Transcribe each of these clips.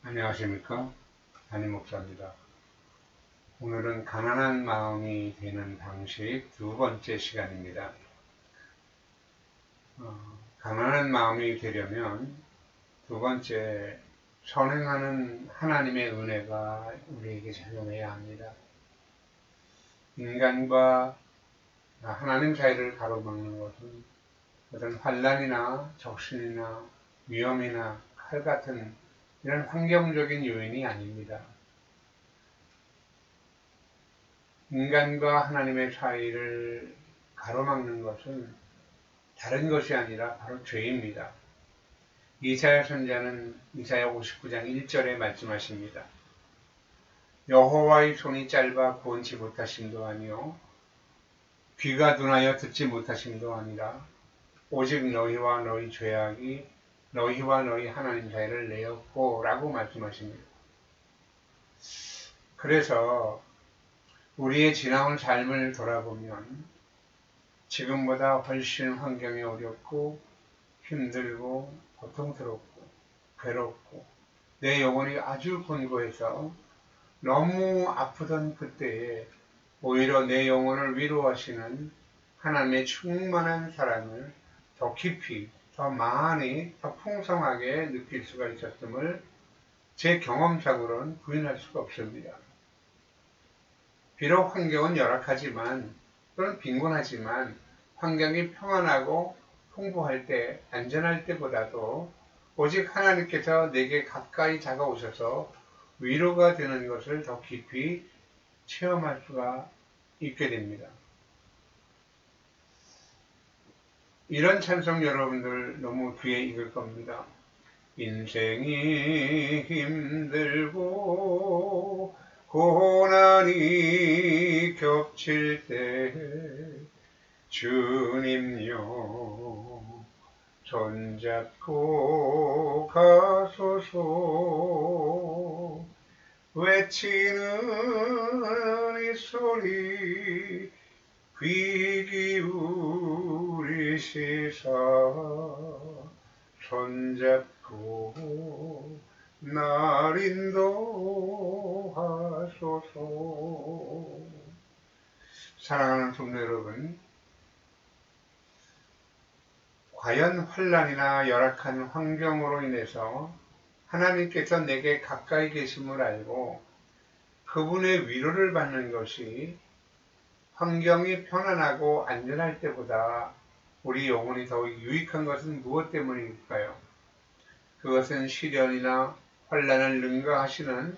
안녕하십니까? 담임 목사입니다. 오늘은 가난한 마음이 되는 방식 두 번째 시간입니다. 가난한 마음이 되려면 두 번째, 선행하는 하나님의 은혜가 우리에게 작용해야 합니다. 인간과 하나님 사이를 가로막는 것은 어떤 환난이나 적신이나 위험이나 칼 같은 이런 환경적인 요인이 아닙니다. 인간과 하나님의 사이를 가로막는 것은 다른 것이 아니라 바로 죄입니다. 이사야 선지자는 이사야 59장 1절에 말씀하십니다. 여호와의 손이 짧아 구원치 못하심도 아니요 귀가 둔하여 듣지 못하심도 아니라 오직 너희와 너희 죄악이 너희와 너희 하나님 사이를 내었고 라고 말씀하십니다. 그래서 우리의 지나온 삶을 돌아보면 지금보다 훨씬 환경이 어렵고 힘들고 고통스럽고 괴롭고 내 영혼이 아주 곤고해서 너무 아프던 그때에 오히려 내 영혼을 위로하시는 하나님의 충만한 사랑을 더 깊이, 더 많이, 더 풍성하게 느낄 수가 있었음을 제 경험상으로는 부인할 수가 없습니다. 비록 환경은 열악하지만 또는 빈곤하지만 환경이 평안하고 풍부할 때, 안전할 때보다도 오직 하나님께서 내게 가까이 다가오셔서 위로가 되는 것을 더 깊이 체험할 수가 있게 됩니다. 이런 찬송 여러분들 너무 귀에 익을 겁니다. 인생이 힘들고 고난이 겹칠 때 주님요 손잡고 가소서 외치는 이 소리 귀 기울이시사 손잡고 날 인도하소서. 사랑하는 성도 여러분, 과연 환난이나 열악한 환경으로 인해서 하나님께서 내게 가까이 계심을 알고 그분의 위로를 받는 것이 환경이 편안하고 안전할 때보다 우리 영혼이 더욱 유익한 것은 무엇 때문일까요? 그것은 시련이나 환난을 능가하시는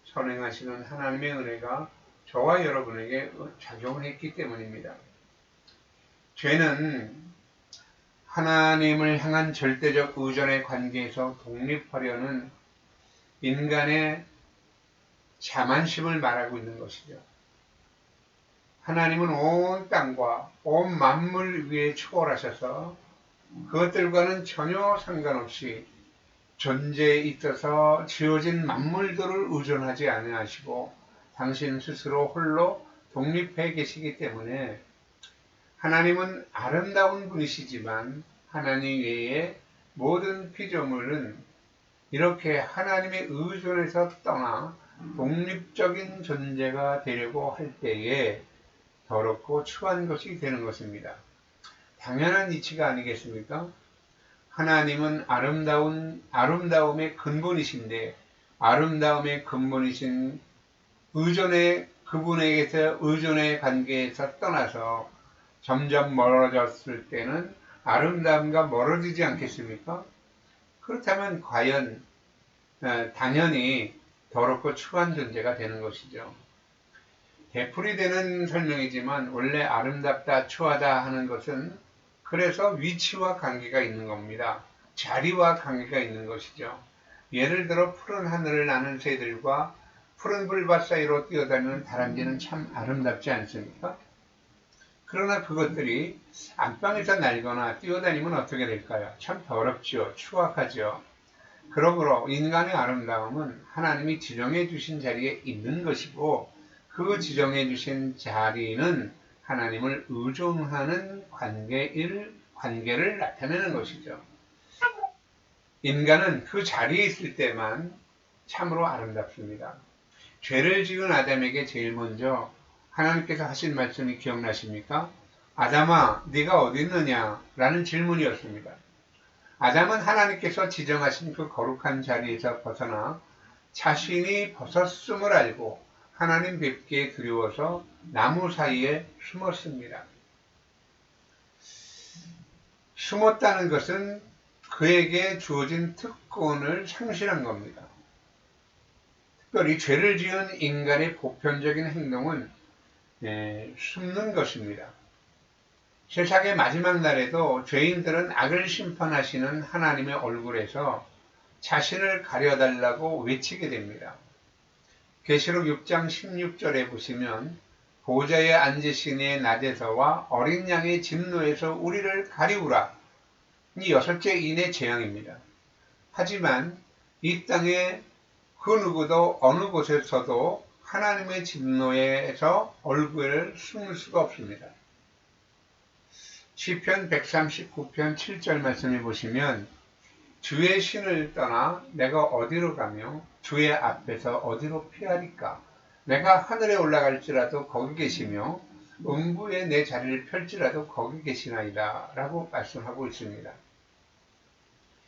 선행하시는 하나님의 은혜가 저와 여러분에게 작용을 했기 때문입니다. 죄는 하나님을 향한 절대적 의존의 관계에서 독립하려는 인간의 자만심을 말하고 있는 것이죠. 하나님은 온 땅과 온 만물 위에 초월하셔서 그것들과는 전혀 상관없이 존재에 있어서 지어진 만물들을 의존하지 아니하시고 당신 스스로 홀로 독립해 계시기 때문에 하나님은 아름다운 분이시지만 하나님 외에 모든 피조물은 이렇게 하나님의 의존에서 떠나 독립적인 존재가 되려고 할 때에 더럽고 추한 것이 되는 것입니다. 당연한 이치가 아니겠습니까? 하나님은 아름다움의 근본이신데 아름다움의 근본이신 그분에게서 의존의 관계에서 떠나서 점점 멀어졌을 때는 아름다움과 멀어지지 않겠습니까? 그렇다면 과연 당연히 더럽고 추한 존재가 되는 것이죠. 되풀이되는 설명이지만 원래 아름답다, 추하다 하는 것은 그래서 위치와 관계가 있는 겁니다. 자리와 관계가 있는 것이죠. 예를 들어 푸른 하늘을 나는 새들과 푸른 불밭 사이로 뛰어다니는 다람쥐는 참 아름답지 않습니까? 그러나 그것들이 안방에서 날거나 뛰어다니면 어떻게 될까요? 참 더럽지요. 추악하죠. 그러므로 인간의 아름다움은 하나님이 지정해 주신 자리에 있는 것이고 그 지정해 주신 자리는 하나님을 의존하는 관계를 나타내는 것이죠. 인간은 그 자리에 있을 때만 참으로 아름답습니다. 죄를 지은 아담에게 제일 먼저 하나님께서 하신 말씀이 기억나십니까? 아담아, 네가 어디 있느냐? 라는 질문이었습니다. 아담은 하나님께서 지정하신 그 거룩한 자리에서 벗어나 자신이 벗었음을 알고 하나님 뵙기에 두려워서 나무 사이에 숨었습니다. 숨었다는 것은 그에게 주어진 특권을 상실한 겁니다. 특별히 죄를 지은 인간의 보편적인 행동은 숨는 것입니다. 세상의 마지막 날에도 죄인들은 악을 심판하시는 하나님의 얼굴에서 자신을 가려달라고 외치게 됩니다. 계시록 6장 16절에 보시면 보좌에 앉으신 이의 낮에서와 어린 양의 진노에서 우리를 가리우라. 이 6째 인의 재앙입니다. 하지만 이 땅에 그 누구도 어느 곳에서도 하나님의 진노에서 얼굴을 숨을 수가 없습니다. 시편 139편 7절 말씀해 보시면 주의 신을 떠나 내가 어디로 가며 주의 앞에서 어디로 피하리까? 내가 하늘에 올라갈지라도 거기 계시며 음부에 내 자리를 펼지라도 거기 계시나이다 라고 말씀하고 있습니다.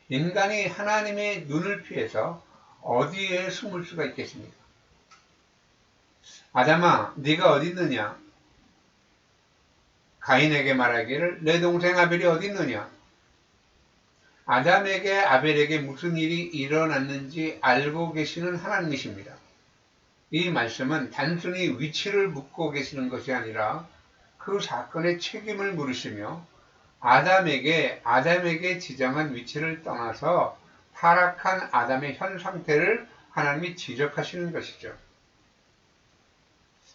인간이 하나님의 눈을 피해서 어디에 숨을 수가 있겠습니까? 아담아, 네가 어디 있느냐? 가인에게 말하기를 내 동생 아벨이 어디 있느냐? 아담에게 아벨에게 무슨 일이 일어났는지 알고 계시는 하나님이십니다. 이 말씀은 단순히 위치를 묻고 계시는 것이 아니라 그 사건의 책임을 물으시며 아담에게 지정한 위치를 떠나서 타락한 아담의 현 상태를 하나님이 지적하시는 것이죠.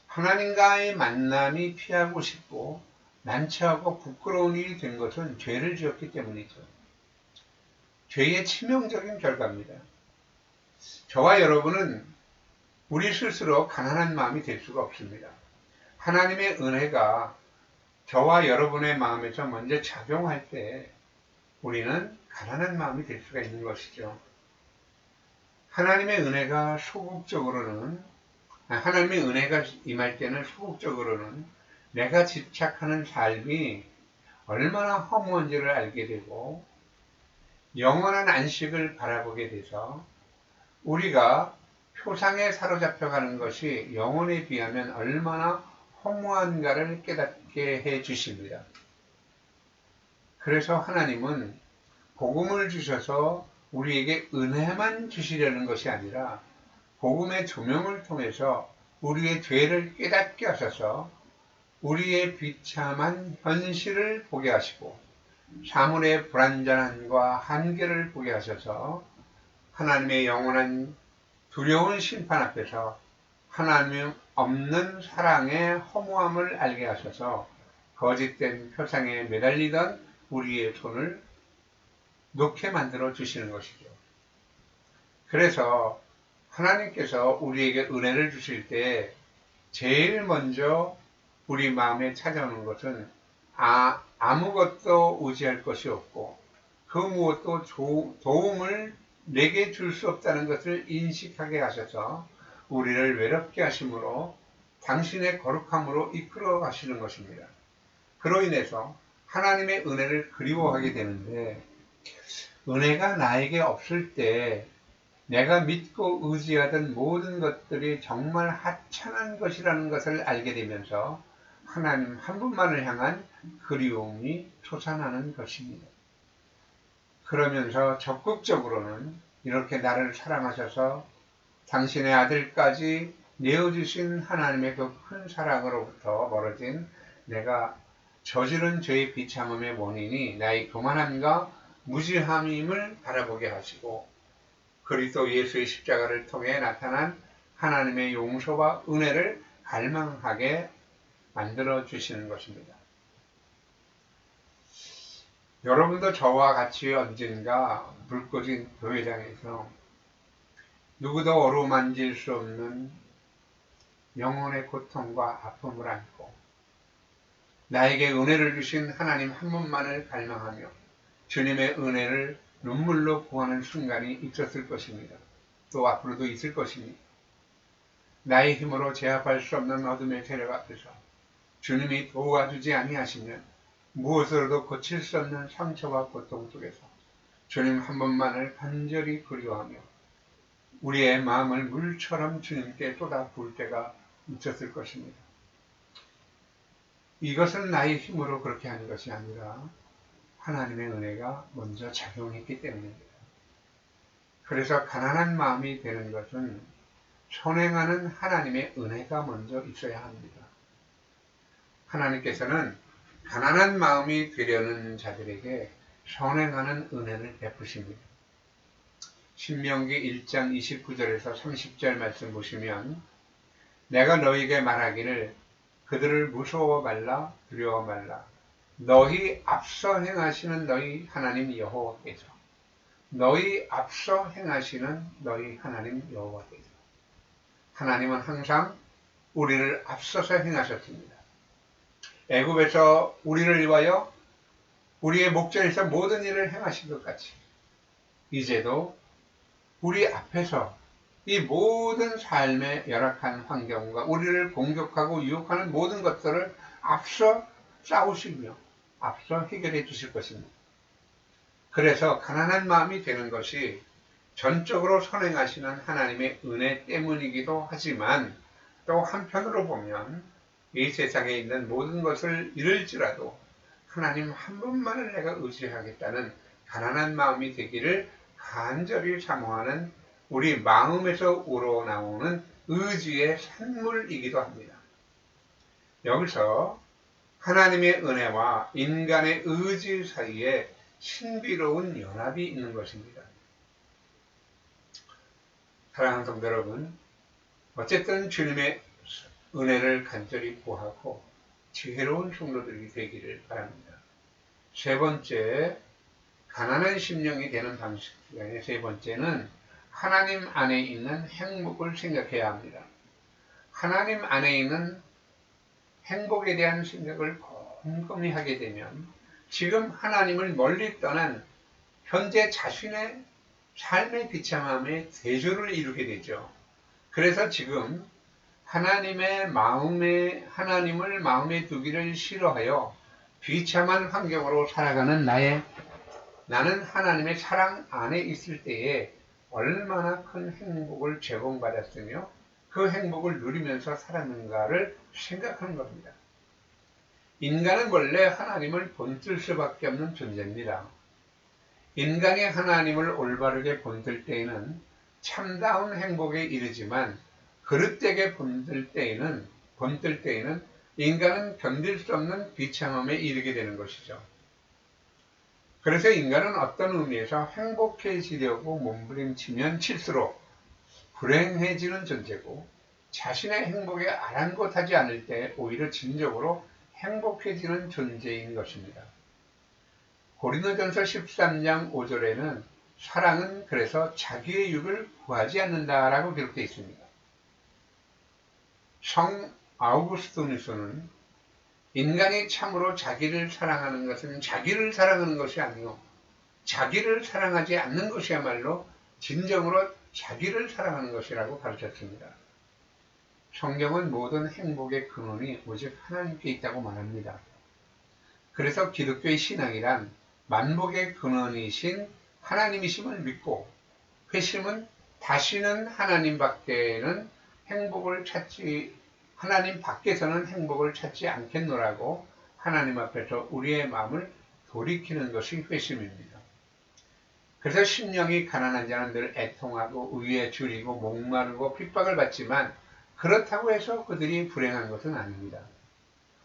하나님과의 만남이 피하고 싶고 난처하고 부끄러운 일이 된 것은 죄를 지었기 때문이죠. 죄의 치명적인 결과입니다. 저와 여러분은 우리 스스로 가난한 마음이 될 수가 없습니다. 하나님의 은혜가 저와 여러분의 마음에서 먼저 작용할 때 우리는 가난한 마음이 될 수가 있는 것이죠. 하나님의 은혜가 임할 때는 소극적으로는 내가 집착하는 삶이 얼마나 허무한지를 알게 되고 영원한 안식을 바라보게 돼서 우리가 표상에 사로잡혀가는 것이 영혼에 비하면 얼마나 허무한가를 깨닫게 해 주십니다. 그래서 하나님은 복음을 주셔서 우리에게 은혜만 주시려는 것이 아니라 복음의 조명을 통해서 우리의 죄를 깨닫게 하셔서 우리의 비참한 현실을 보게 하시고 사물의 불완전함과 한계를 보게 하셔서 하나님의 영원한 두려운 심판 앞에서 하나님 없는 사랑의 허무함을 알게 하셔서 거짓된 표상에 매달리던 우리의 손을 놓게 만들어 주시는 것이죠. 그래서 하나님께서 우리에게 은혜를 주실 때 제일 먼저 우리 마음에 찾아오는 것은 아무것도 의지할 것이 없고 그 무엇도 도움을 내게 줄 수 없다는 것을 인식하게 하셔서 우리를 외롭게 하심으로 당신의 거룩함으로 이끌어 가시는 것입니다. 그로 인해서 하나님의 은혜를 그리워하게 되는데 은혜가 나에게 없을 때 내가 믿고 의지하던 모든 것들이 정말 하찮은 것이라는 것을 알게 되면서 하나님 한 분만을 향한 그리움이 솟아나는 것입니다. 그러면서 적극적으로는 이렇게 나를 사랑하셔서 당신의 아들까지 내어주신 하나님의 그 큰 사랑으로부터 멀어진 내가 저지른 죄의 비참함의 원인이 나의 교만함과 무지함임을 바라보게 하시고 그리스도 예수의 십자가를 통해 나타난 하나님의 용서와 은혜를 갈망하게 만들어 주시는 것입니다. 여러분도 저와 같이 언젠가 불 꺼진 교회장에서 누구도 어루만질 수 없는 영혼의 고통과 아픔을 안고 나에게 은혜를 주신 하나님 한 분만을 갈망하며 주님의 은혜를 눈물로 구하는 순간이 있었을 것입니다. 또 앞으로도 있을 것이니 나의 힘으로 제압할 수 없는 어둠의 세력 앞에서 주님이 도와주지 아니하시면 무엇으로도 고칠 수 없는 상처와 고통 속에서 주님 한 번만을 간절히 그리워하며 우리의 마음을 물처럼 주님께 쏟아 부을 때가 있었을 것입니다. 이것은 나의 힘으로 그렇게 하는 것이 아니라 하나님의 은혜가 먼저 작용했기 때문입니다. 그래서 가난한 마음이 되는 것은 선행하는 하나님의 은혜가 먼저 있어야 합니다. 하나님께서는 가난한 마음이 되려는 자들에게 선행하는 은혜를 베푸십니다. 신명기 1장 29절에서 30절 말씀 보시면 내가 너희에게 말하기를 그들을 무서워 말라 두려워 말라 너희 앞서 행하시는 너희 하나님 여호와께서 너희 앞서 행하시는 너희 하나님 여호와께서 하나님은 항상 우리를 앞서서 행하셨습니다. 애굽에서 우리를 위하여 우리의 목전에서 모든 일을 행하신 것 같이 이제도 우리 앞에서 이 모든 삶의 열악한 환경과 우리를 공격하고 유혹하는 모든 것들을 앞서 싸우시며 앞서 해결해 주실 것입니다. 그래서 가난한 마음이 되는 것이 전적으로 선행하시는 하나님의 은혜 때문이기도 하지만 또 한편으로 보면 이 세상에 있는 모든 것을 잃을지라도 하나님 한 분만을 내가 의지하겠다는 가난한 마음이 되기를 간절히 사모하는 우리 마음에서 우러나오는 의지의 산물이기도 합니다. 여기서 하나님의 은혜와 인간의 의지 사이에 신비로운 연합이 있는 것입니다. 사랑하는 성도 여러분, 어쨌든 주님의 은혜를 간절히 구하고 지혜로운 성도들이 되기를 바랍니다. 세 번째, 가난한 심령이 되는 방식 중에 세 번째는 하나님 안에 있는 행복을 생각해야 합니다. 하나님 안에 있는 행복에 대한 생각을 곰곰이 하게 되면 지금 하나님을 멀리 떠난 현재 자신의 삶의 비참함에 대조를 이루게 되죠. 그래서 지금 하나님을 마음에 두기를 싫어하여 비참한 환경으로 살아가는 나는 하나님의 사랑 안에 있을 때에 얼마나 큰 행복을 제공받았으며 그 행복을 누리면서 살았는가를 생각하는 겁니다. 인간은 원래 하나님을 본뜰 수밖에 없는 존재입니다. 인간이 하나님을 올바르게 본뜰 때에는 참다운 행복에 이르지만 그릇되게 본뜰 때에는 인간은 견딜 수 없는 비참함에 이르게 되는 것이죠. 그래서 인간은 어떤 의미에서 행복해지려고 몸부림치면 칠수록 불행해지는 존재고 자신의 행복에 아랑곳하지 않을 때 오히려 진정으로 행복해지는 존재인 것입니다. 고린도전서 13장 5절에는 사랑은 그래서 자기의 유익을 구하지 않는다라고 기록되어 있습니다. 성 아우구스티누스는 인간이 참으로 자기를 사랑하는 것은 자기를 사랑하는 것이 아니요 자기를 사랑하지 않는 것이야말로 진정으로 자기를 사랑하는 것이라고 가르쳤습니다. 성경은 모든 행복의 근원이 오직 하나님께 있다고 말합니다. 그래서 기독교의 신앙이란 만복의 근원이신 하나님이심을 믿고 회심은 다시는 하나님 밖에서는 행복을 찾지 않겠노라고 하나님 앞에서 우리의 마음을 돌이키는 것이 회심입니다. 그래서 심령이 가난한 자는 늘 애통하고 의에 줄이고 목마르고 핍박을 받지만 그렇다고 해서 그들이 불행한 것은 아닙니다.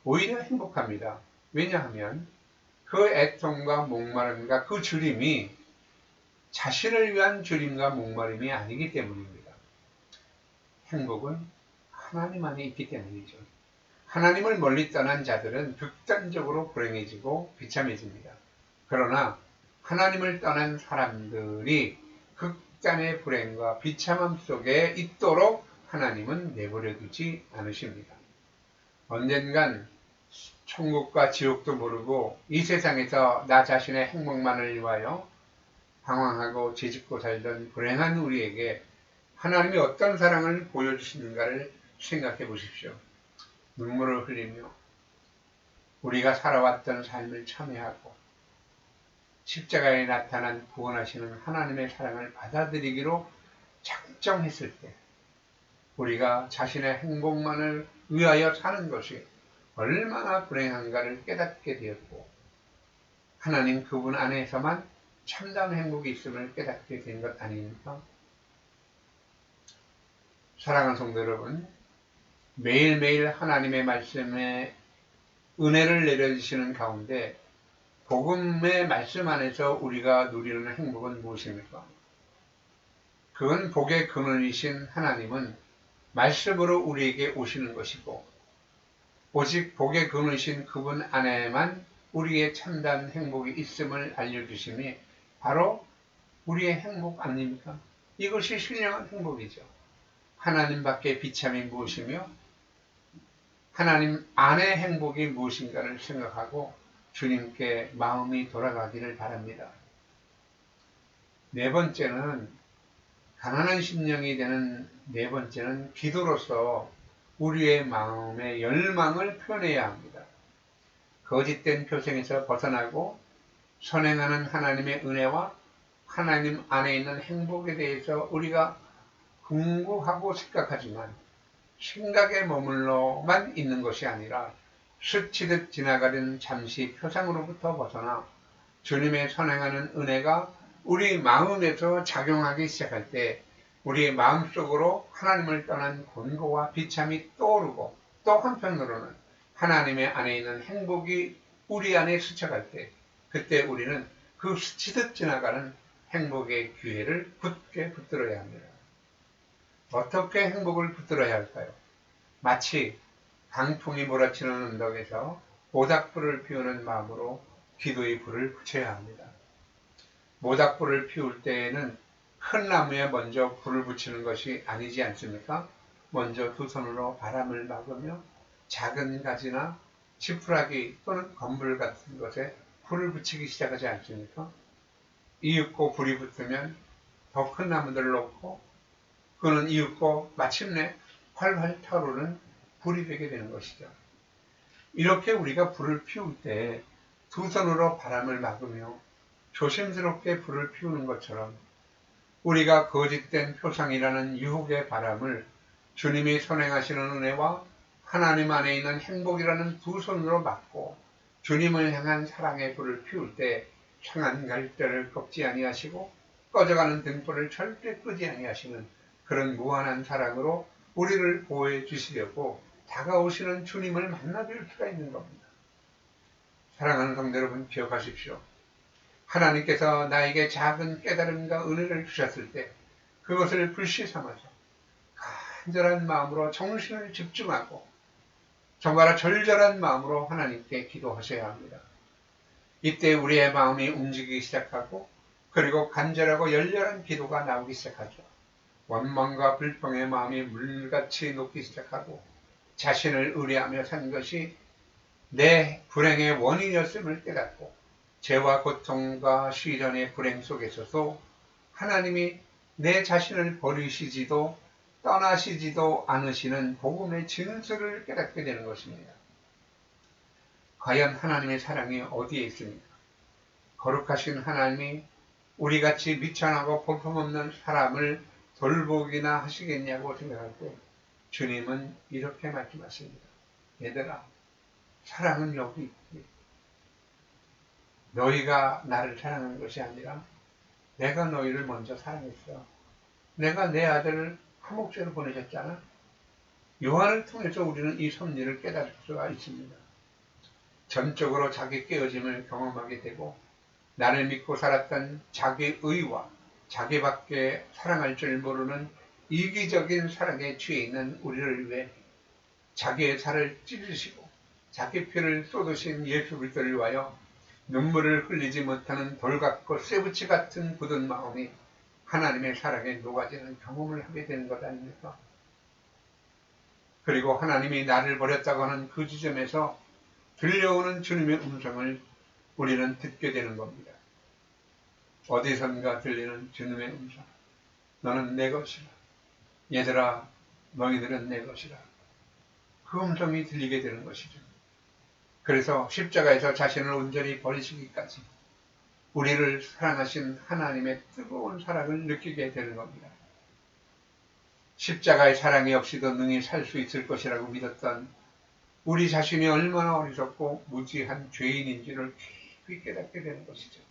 오히려 행복합니다. 왜냐하면 그 애통과 목마름과 그 줄임이 자신을 위한 줄임과 목마름이 아니기 때문입니다. 행복은 하나님 안에 있기 때문이죠. 하나님을 멀리 떠난 자들은 극단적으로 불행해지고 비참해집니다. 그러나 하나님을 떠난 사람들이 극단의 불행과 비참함 속에 있도록 하나님은 내버려 두지 않으십니다. 언젠간 천국과 지옥도 모르고 이 세상에서 나 자신의 행복만을 위하여 방황하고 죄짓고 살던 불행한 우리에게 하나님이 어떤 사랑을 보여주시는가를 생각해 보십시오. 눈물을 흘리며 우리가 살아왔던 삶을 참회하고 십자가에 나타난 구원하시는 하나님의 사랑을 받아들이기로 작정했을 때 우리가 자신의 행복만을 위하여 사는 것이 얼마나 불행한가를 깨닫게 되었고 하나님 그분 안에서만 참다운 행복이 있음을 깨닫게 된 것 아닙니까? 사랑하는 성도 여러분, 매일매일 하나님의 말씀에 은혜를 내려주시는 가운데 복음의 말씀 안에서 우리가 누리는 행복은 무엇입니까? 그건 복의 근원이신 하나님은 말씀으로 우리에게 오시는 것이고 오직 복의 근원이신 그분 안에만 우리의 참다운 행복이 있음을 알려주심이 바로 우리의 행복 아닙니까? 이것이 신령한 행복이죠. 하나님 밖에 비참이 무엇이며 하나님 안의 행복이 무엇인가를 생각하고 주님께 마음이 돌아가기를 바랍니다. 네 번째는 가난한 심령이 되는 네 번째는 기도로서 우리의 마음의 열망을 표현해야 합니다. 거짓된 표정에서 벗어나고 선행하는 하나님의 은혜와 하나님 안에 있는 행복에 대해서 우리가 궁구하고 생각하지만 생각에 머물러만 있는 것이 아니라 스치듯 지나가는 잠시 표상으로부터 벗어나 주님의 선행하는 은혜가 우리 마음에서 작용하기 시작할 때 우리의 마음속으로 하나님을 떠난 곤고와 비참이 떠오르고 또 한편으로는 하나님의 안에 있는 행복이 우리 안에 스쳐갈 때 그때 우리는 그 스치듯 지나가는 행복의 기회를 굳게 붙들어야 합니다. 어떻게 행복을 붙들어야 할까요? 마치 강풍이 몰아치는 언덕에서 모닥불을 피우는 마음으로 기도의 불을 붙여야 합니다. 모닥불을 피울 때에는 큰 나무에 먼저 불을 붙이는 것이 아니지 않습니까? 먼저 두 손으로 바람을 막으며 작은 가지나 지푸라기 또는 건물 같은 것에 불을 붙이기 시작하지 않습니까? 이윽고 불이 붙으면 더 큰 나무들을 놓고 그는 이윽고 마침내 활활 타오르는 불이 되게 되는 것이죠. 이렇게 우리가 불을 피울 때 두 손으로 바람을 막으며 조심스럽게 불을 피우는 것처럼 우리가 거짓된 표상이라는 유혹의 바람을 주님이 선행하시는 은혜와 하나님 안에 있는 행복이라는 두 손으로 막고 주님을 향한 사랑의 불을 피울 때 상한 갈대를 꺾지 아니하시고 꺼져가는 등불을 절대 끄지 아니하시는 그런 무한한 사랑으로 우리를 보호해 주시려고 다가오시는 주님을 만나뵐 수가 있는 겁니다. 사랑하는 성도 여러분, 기억하십시오. 하나님께서 나에게 작은 깨달음과 은혜를 주셨을 때 그것을 불시 삼아서 간절한 마음으로 정신을 집중하고 정말 절절한 마음으로 하나님께 기도하셔야 합니다. 이때 우리의 마음이 움직이기 시작하고 그리고 간절하고 열렬한 기도가 나오기 시작하죠. 원망과 불평의 마음이 물같이 녹기 시작하고 자신을 의뢰하며 산 것이 내 불행의 원인이었음을 깨닫고 죄와 고통과 시련의 불행 속에서도 하나님이 내 자신을 버리시지도 떠나시지도 않으시는 복음의 진술을 깨닫게 되는 것입니다. 과연 하나님의 사랑이 어디에 있습니까? 거룩하신 하나님이 우리같이 미천하고 볼품없는 사람을 돌보기나 하시겠냐고 생각할 때 주님은 이렇게 말씀하십니다. 얘들아, 사랑은 여기 있지. 너희가 나를 사랑하는 것이 아니라 내가 너희를 먼저 사랑했어. 내가 내 아들을 화목제로 보내셨잖아. 요한을 통해서 우리는 이 섭리를 깨달을 수가 있습니다. 전적으로 자기 깨어짐을 경험하게 되고 나를 믿고 살았던 자기 의와 자기밖에 사랑할 줄 모르는 이기적인 사랑에 취해 있는 우리를 위해 자기의 살을 찢으시고 자기 피를 쏟으신 예수 그리스도를 위하여 눈물을 흘리지 못하는 돌 같고 쇠붙이 같은 굳은 마음이 하나님의 사랑에 녹아지는 경험을 하게 되는 것 아닙니까? 그리고 하나님이 나를 버렸다고 하는 그 지점에서 들려오는 주님의 음성을 우리는 듣게 되는 겁니다. 어디선가 들리는 주님의 음성. 너는 내 것이라. 얘들아 너희들은 내 것이라. 그 음성이 들리게 되는 것이죠. 그래서 십자가에서 자신을 온전히 버리시기까지 우리를 사랑하신 하나님의 뜨거운 사랑을 느끼게 되는 겁니다. 십자가의 사랑이 없이도 능히 살 수 있을 것이라고 믿었던 우리 자신이 얼마나 어리석고 무지한 죄인인지를 깊이 깨닫게 되는 것이죠.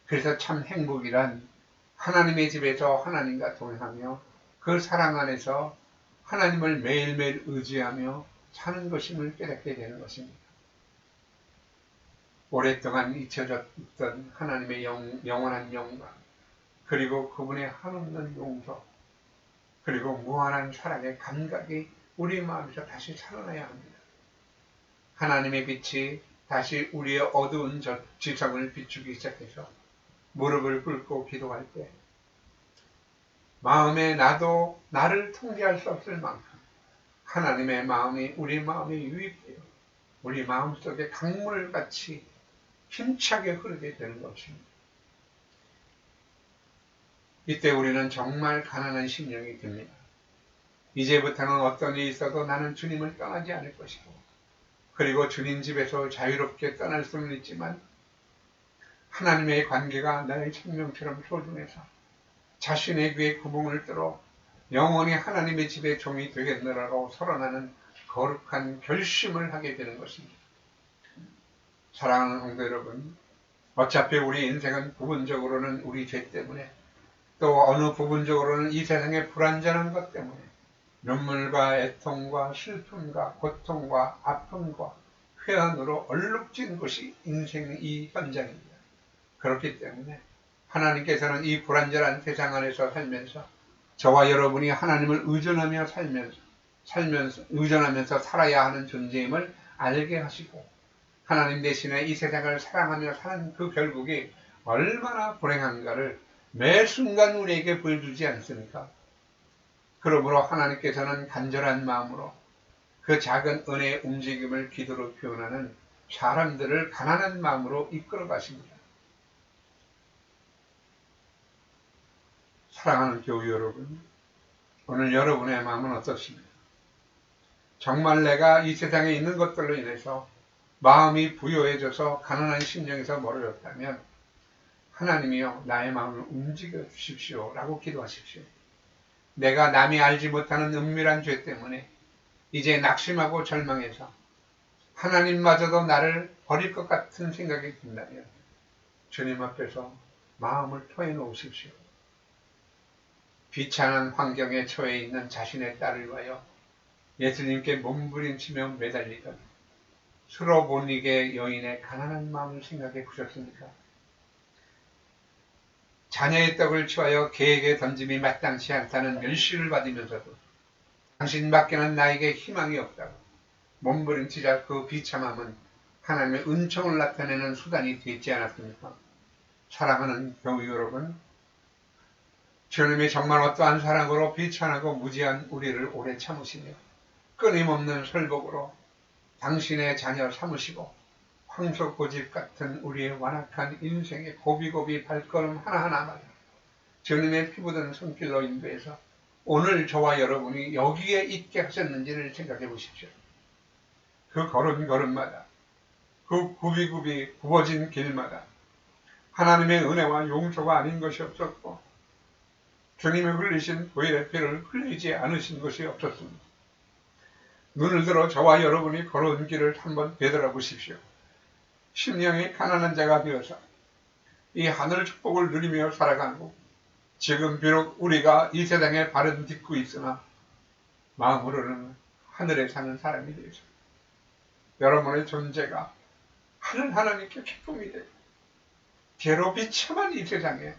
그래서 참 행복이란 하나님의 집에서 하나님과 동행하며 그 사랑 안에서 하나님을 매일매일 의지하며 사는 것임을 깨닫게 되는 것입니다. 오랫동안 잊혀졌던 하나님의 영원한 영광, 그리고 그분의 한없는 용서, 그리고 무한한 사랑의 감각이 우리 마음에서 다시 살아나야 합니다. 하나님의 빛이 다시 우리의 어두운 지성을 비추기 시작해서 무릎을 꿇고 기도할 때 마음에 나도 나를 통제할 수 없을 만큼 하나님의 마음이 우리 마음에 유입되어 우리 마음속에 강물같이 힘차게 흐르게 되는 것입니다. 이때 우리는 정말 가난한 심령이 듭니다. 이제부터는 어떤 일이 있어도 나는 주님을 떠나지 않을 것이고, 그리고 주님 집에서 자유롭게 떠날 수는 있지만 하나님의 관계가 나의 생명처럼 소중해서 자신의 귀에 구멍을 뚫어 영원히 하나님의 집의 종이 되겠노라고 선언하는 거룩한 결심을 하게 되는 것입니다. 사랑하는 성도 여러분, 어차피 우리 인생은 부분적으로는 우리 죄 때문에, 또 어느 부분적으로는 이 세상의 불완전한 것 때문에 눈물과 애통과 슬픔과 고통과 아픔과 회한으로 얼룩진 것이 인생의 이 현장입니다. 그렇기 때문에 하나님께서는 이 불완전한 세상 안에서 살면서 저와 여러분이 하나님을 의존하면서 살아야 하는 존재임을 알게 하시고, 하나님 대신에 이 세상을 사랑하며 사는 그 결국이 얼마나 불행한가를 매 순간 우리에게 보여주지 않습니까? 그러므로 하나님께서는 간절한 마음으로 그 작은 은혜의 움직임을 기도로 표현하는 사람들을 가난한 마음으로 이끌어 가십니다. 사랑하는 교우 여러분, 오늘 여러분의 마음은 어떻습니까? 정말 내가 이 세상에 있는 것들로 인해서 마음이 부요해져서 가난한 심령에서 멀어졌다면 하나님이여 나의 마음을 움직여 주십시오 라고 기도하십시오. 내가 남이 알지 못하는 은밀한 죄 때문에 이제 낙심하고 절망해서 하나님마저도 나를 버릴 것 같은 생각이 든다면 주님 앞에서 마음을 토해 놓으십시오. 비참한 환경에 처해 있는 자신의 딸을 위하여 예수님께 몸부림치며 매달리던 수로보니게 여인의 가난한 마음을 생각해 보셨습니까? 자녀의 떡을 취하여 개에게 던짐이 마땅치 않다는 멸시를 받으면서도 당신밖에는 나에게 희망이 없다고 몸부림치자 그 비참함은 하나님의 은총을 나타내는 수단이 되지 않았습니까? 사랑하는 교우 여러분, 주님이 정말 어떠한 사랑으로 비천하고 무지한 우리를 오래 참으시며 끊임없는 설복으로 당신의 자녀 삼으시고 황소고집 같은 우리의 완악한 인생의 고비고비 발걸음 하나하나마다 주님의 피부든 손길로 인도해서 오늘 저와 여러분이 여기에 있게 하셨는지를 생각해 보십시오. 그 걸음걸음마다, 그 굽이굽이 굽어진 길마다 하나님의 은혜와 용서가 아닌 것이 없었고 주님이 흘리신 보혈의 피를 흘리지 않으신 것이 없었습니다. 눈을 들어 저와 여러분이 걸어온 길을 한번 되돌아보십시오. 심령이 가난한 자가 되어서 이 하늘 축복을 누리며 살아가고 지금 비록 우리가 이 세상에 발은 딛고 있으나 마음으로는 하늘에 사는 사람이 되어서 여러분의 존재가 하늘 하나님께 기쁨이 되고 괴로 비참한 이 세상에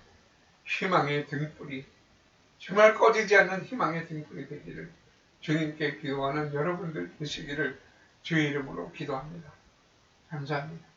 희망의 등불이 정말 꺼지지 않는 희망의 등불이 되기를 주님께 기도하는 여러분들 되시기를 주의 이름으로 기도합니다. 감사합니다.